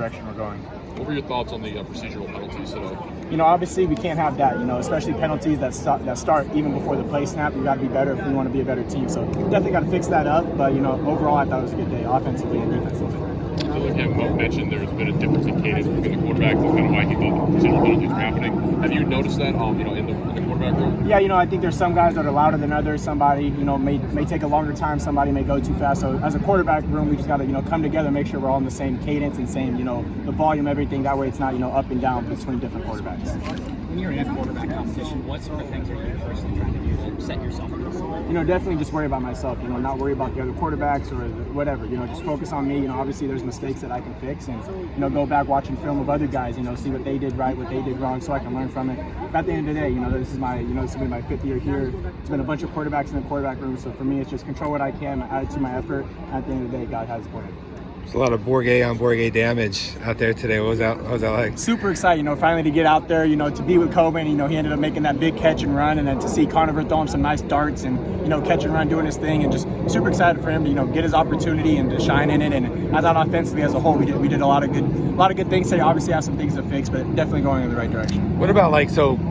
direction we're going. What were your thoughts on the procedural penalties today? Obviously we can't have that, especially penalties that start even before the play snap. We got to be better if we want to be a better team. So definitely got to fix that up. But, overall I thought it was a good day, offensively and defensively. Mo mentioned there's been a difference in cadence between the quarterbacks. That's kind of why he thought the procedural penalties were happening. Have you noticed that, in the quarterback room? Yeah, I think there's some guys that are louder than others. Somebody, may take a longer time. Somebody may go too fast. So as a quarterback room, we just got to, come together, make sure we're all in the same cadence and same, the volume, everything. That way it's not, up and down between different quarterbacks. When you're in a quarterback competition, what sort of things are you personally trying to do to set yourself up? Definitely just worry about myself, not worry about the other quarterbacks or whatever, just focus on me. Obviously there's mistakes that I can fix and, go back watching film of other guys, see what they did right, what they did wrong so I can learn from it. But at the end of the day, this is my, this has been my 5th year here. It's been a bunch of quarterbacks in the quarterback room. So for me, it's just control what I can, add to my effort. At the end of the day, God has a plan. There's a lot of Bourguet on Bourguet damage out there today. What was that like? Super excited, finally to get out there, to be with Coben. He ended up making that big catch and run, and then to see Conover throw him some nice darts and, catch and run, doing his thing, and just super excited for him to, get his opportunity and to shine in it. And I thought offensively as a whole, we did a lot of good things today. Obviously have some things to fix, but definitely going in the right direction. What about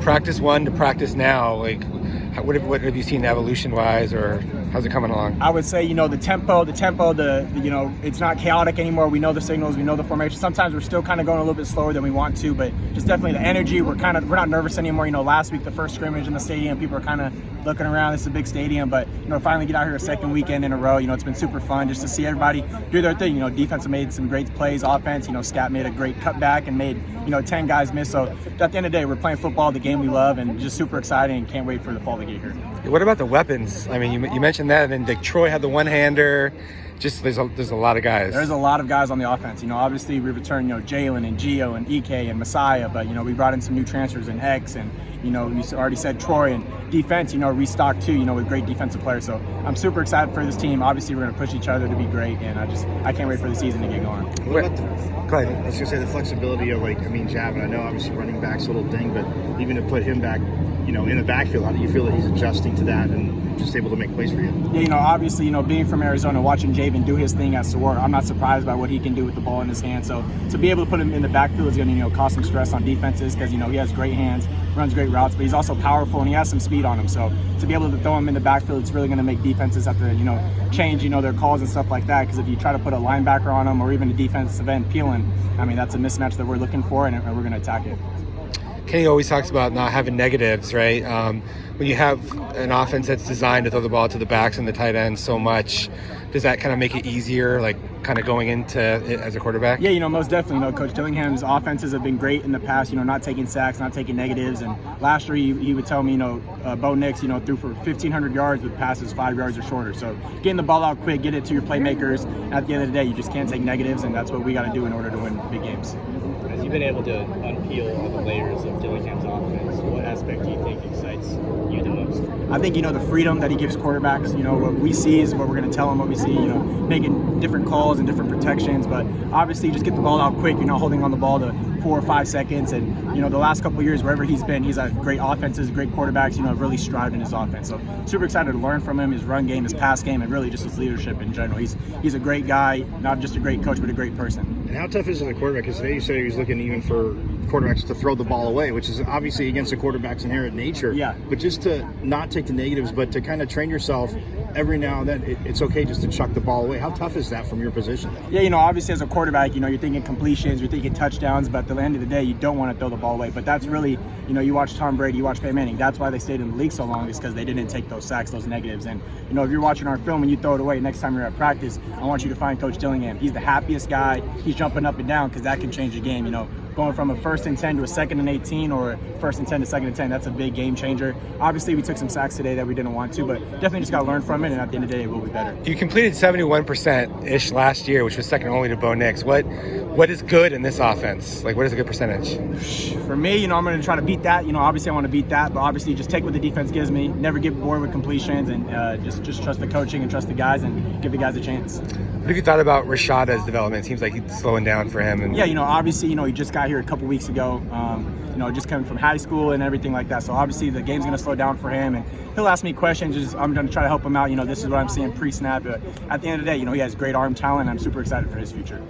practice 1 to practice now? What have you seen evolution-wise, or how's it coming along? I would say, the tempo, it's not chaotic anymore. We know the signals, we know the formation. Sometimes we're still kind of going a little bit slower than we want to, but just definitely the energy. We're not nervous anymore. Last week, the first scrimmage in the stadium, people are kind of looking around. It's a big stadium, but, finally get out here a second weekend in a row. It's been super fun just to see everybody do their thing. Defense made some great plays. Offense, Scat made a great cutback and made, 10 guys miss. So at the end of the day, we're playing football, the game we love, and just super exciting and can't wait for the fall to get here. What about the weapons? I mean, you mentioned that, and then Troy had the one-hander. Just there's a lot of guys. There's a lot of guys on the offense. Obviously we returned, Jalen and Gio and EK and Messiah, but, we brought in some new transfers in X and, you already said Troy, and defense, restocked too, with great defensive players. So I'm super excited for this team. Obviously we're going to push each other to be great, and I can't wait for the season to get going. What about go ahead. I was going to say the flexibility of Javin. I know obviously running back's a little thing, but even to put him back, in the backfield, how do you feel that he's adjusting to that and just able to make plays for you? Yeah, obviously, being from Arizona, watching Javin do his thing at Seward, I'm not surprised by what he can do with the ball in his hand. So to be able to put him in the backfield is going to, cause some stress on defenses because, he has great hands, runs great routes, but he's also powerful and he has some speed on him. So to be able to throw him in the backfield, it's really going to make defenses have to, change, their calls and stuff like that. Because if you try to put a linebacker on him or even a defensive end peeling, that's a mismatch that we're looking for, and we're going to attack it. Kenny always talks about not having negatives, right? When you have an offense that's designed to throw the ball to the backs and the tight ends so much, does that kind of make it easier, kind of going into it as a quarterback? Yeah, most definitely. Coach Dillingham's offenses have been great in the past, not taking sacks, not taking negatives. And last year he would tell me, Bo Nix, threw for 1,500 yards with passes 5 yards or shorter. So getting the ball out quick, get it to your playmakers. At the end of the day, you just can't take negatives, and that's what we got to do in order to win big games. As you've been able to unpeel all the layers of Dillingham's offense, what aspect do you think excites you the most? I think, the freedom that he gives quarterbacks, what we see is what we're going to tell them, what we see, making different calls and different protections. But obviously just get the ball out quick, holding on the ball to 4 or 5 seconds. And, the last couple of years, wherever he's been, he's had great offenses, great quarterbacks, have really strived in his offense. So super excited to learn from him, his run game, his pass game, and really just his leadership in general. He's a great guy, not just a great coach, but a great person. And how tough is it as a quarterback? Because today you said he was looking even for quarterbacks to throw the ball away, which is obviously against the quarterback's inherent nature. Yeah. But just to not take the negatives, but to kind of train yourself every now and then, it's okay just to chuck the ball away. How tough is that from your position? Yeah, obviously as a quarterback, you're thinking completions, you're thinking touchdowns, but at the end of the day, you don't want to throw the ball away. But that's really, you watch Tom Brady, you watch Peyton Manning. That's why they stayed in the league so long, is because they didn't take those sacks, those negatives. And, if you're watching our film and you throw it away, next time you're at practice, I want you to find Coach Dillingham. He's the happiest guy. He's jumping up and down because that can change the game, Going from a 1st and 10 to a 2nd and 18 or 1st and 10 to 2nd and 10, that's a big game changer. Obviously, we took some sacks today that we didn't want to, but definitely just got to learn from it, and at the end of the day, we'll be better. You completed 71%-ish last year, which was second only to Bo Nix. What is good in this offense? What is a good percentage? For me, I'm going to try to beat that. Obviously I want to beat that, but obviously just take what the defense gives me, never get bored with completions, and just trust the coaching and trust the guys and give the guys a chance. What have you thought about Rashada's development? It seems like he's slowing down for him. And yeah, obviously, he just got here a couple weeks ago, just coming from high school and everything like that. So obviously the game's going to slow down for him, and he'll ask me questions. I'm going to try to help him out. This is what I'm seeing pre-snap. But at the end of the day, he has great arm talent. I'm super excited for his future.